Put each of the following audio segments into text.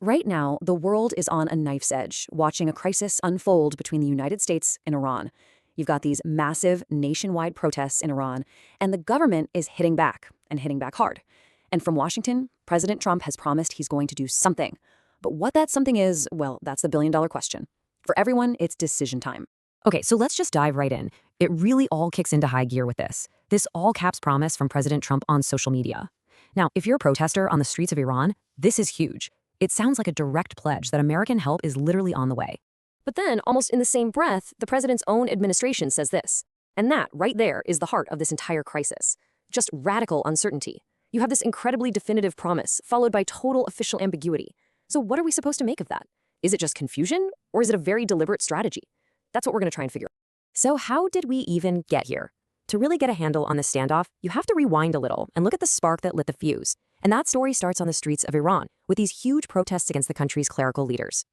Right now, the world is on a knife's edge, watching a crisis unfold between the United States and Iran. You've got these massive nationwide protests in Iran, and the government is hitting back, and hitting back hard. And from Washington, President Trump has promised he's going to do something. But what that something is, well, that's the billion-dollar question. For everyone, it's decision time. Okay, so let's just dive right in. It really all kicks into high gear with this all-caps promise from President Trump on social media. Now, if you're a protester on the streets of Iran, this is huge. It sounds like a direct pledge that American help is literally on the way. But then, almost in the same breath, the president's own administration says this. And that, right there, is the heart of this entire crisis. Just radical uncertainty. You have this incredibly definitive promise, followed by total official ambiguity. So what are we supposed to make of that? Is it just confusion, or is it a very deliberate strategy? That's what we're going to try and figure out. So how did we even get here? To really get a handle on this standoff, you have to rewind a little and look at the spark that lit the fuse. And that story starts on the streets of Iran, with these huge protests against the country's clerical leaders.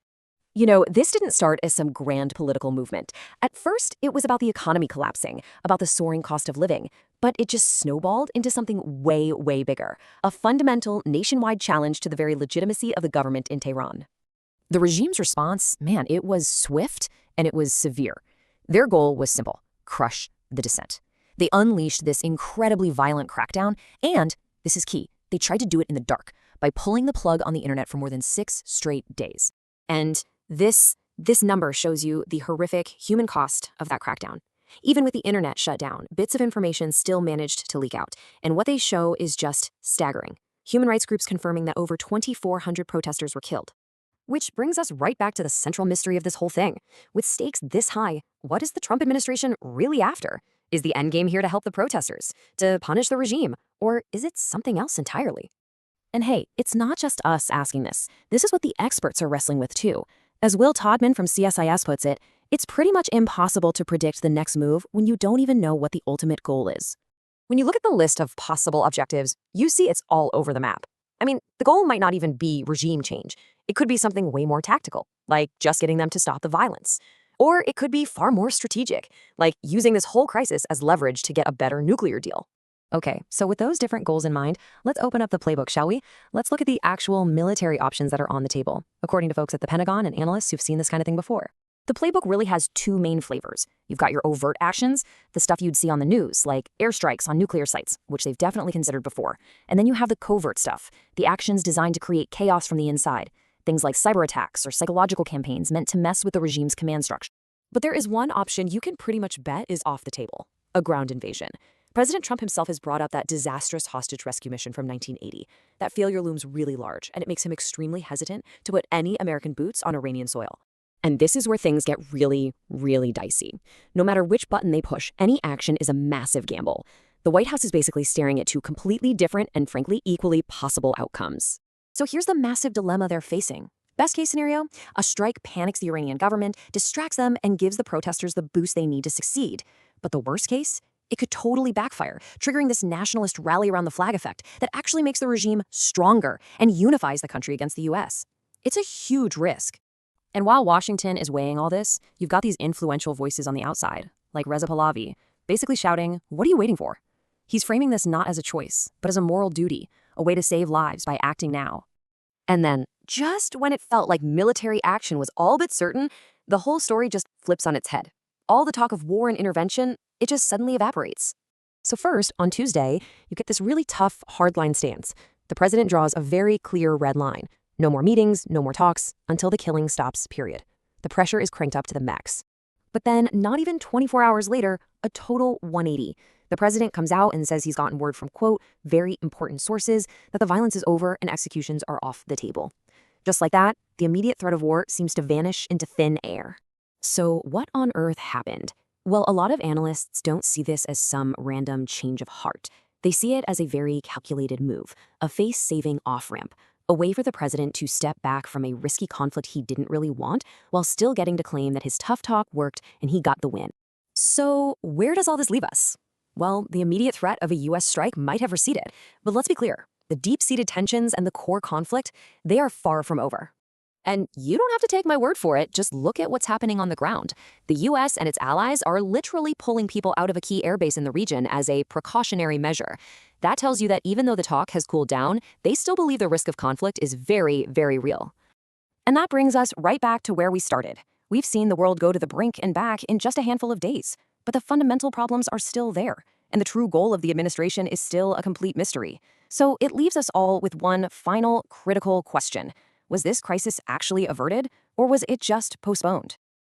You know, this didn't start as some grand political movement. At first, it was about the economy collapsing, about the soaring cost of living, but it just snowballed into something way, way bigger, a fundamental nationwide challenge to the very legitimacy of the government in Tehran. The regime's response, man, it was swift and it was severe. Their goal was simple: crush the dissent. They unleashed this incredibly violent crackdown, and, this is key, they tried to do it in the dark by pulling the plug on the internet for more than 6 straight days. And this number shows you the horrific human cost of that crackdown. Even with the internet shut down, bits of information still managed to leak out, and what they show is just staggering. Human rights groups confirming that over 2,400 protesters were killed. Which brings us right back to the central mystery of this whole thing. With stakes this high, what is the Trump administration really after? Is the endgame here to help the protesters, to punish the regime, or is it something else entirely? And hey, it's not just us asking this. This is what the experts are wrestling with too. As Will Todman from CSIS puts it, it's pretty much impossible to predict the next move when you don't even know what the ultimate goal is. When you look at the list of possible objectives, you see it's all over the map. I mean, the goal might not even be regime change. It could be something way more tactical, like just getting them to stop the violence. Or it could be far more strategic, like using this whole crisis as leverage to get a better nuclear deal. Okay, so with those different goals in mind, let's open up the playbook, shall we? Let's look at the actual military options that are on the table, according to folks at the Pentagon and analysts who've seen this kind of thing before. The playbook really has 2 main flavors. You've got your overt actions, the stuff you'd see on the news, like airstrikes on nuclear sites, which they've definitely considered before. And then you have the covert stuff, the actions designed to create chaos from the inside. Things like cyber attacks or psychological campaigns meant to mess with the regime's command structure. But there is one option you can pretty much bet is off the table: a ground invasion. President Trump himself has brought up that disastrous hostage rescue mission from 1980. That failure looms really large, and it makes him extremely hesitant to put any American boots on Iranian soil. And this is where things get really, really dicey. No matter which button they push, any action is a massive gamble. The White House is basically staring at 2 completely different and frankly equally possible outcomes. So here's the massive dilemma they're facing. Best case scenario, a strike panics the Iranian government, distracts them, and gives the protesters the boost they need to succeed. But the worst case? It could totally backfire, triggering this nationalist rally around the flag effect that actually makes the regime stronger and unifies the country against the US. It's a huge risk. And while Washington is weighing all this, you've got these influential voices on the outside, like Reza Pahlavi, basically shouting, "What are you waiting for?" He's framing this not as a choice, but as a moral duty, a way to save lives by acting now. And then, just when it felt like military action was all but certain, the whole story just flips on its head. All the talk of war and intervention, it just suddenly evaporates. So first, on Tuesday, you get this really tough, hardline stance. The president draws a very clear red line. No more meetings, no more talks, until the killing stops, period. The pressure is cranked up to the max. But then, not even 24 hours later, a total 180. The president comes out and says he's gotten word from, quote, very important sources that the violence is over and executions are off the table. Just like that, the immediate threat of war seems to vanish into thin air. So what on earth happened? Well, a lot of analysts don't see this as some random change of heart. They see it as a very calculated move, a face-saving off-ramp, a way for the president to step back from a risky conflict he didn't really want while still getting to claim that his tough talk worked and he got the win. So where does all this leave us? Well, the immediate threat of a US strike might have receded, but let's be clear, the deep-seated tensions and the core conflict, they are far from over. And you don't have to take my word for it, just look at what's happening on the ground. The US and its allies are literally pulling people out of a key airbase in the region as a precautionary measure. That tells you that even though the talk has cooled down, they still believe the risk of conflict is very, very real. And that brings us right back to where we started. We've seen the world go to the brink and back in just a handful of days, but the fundamental problems are still there, and the true goal of the administration is still a complete mystery. So it leaves us all with one final critical question. Was this crisis actually averted, or was it just postponed?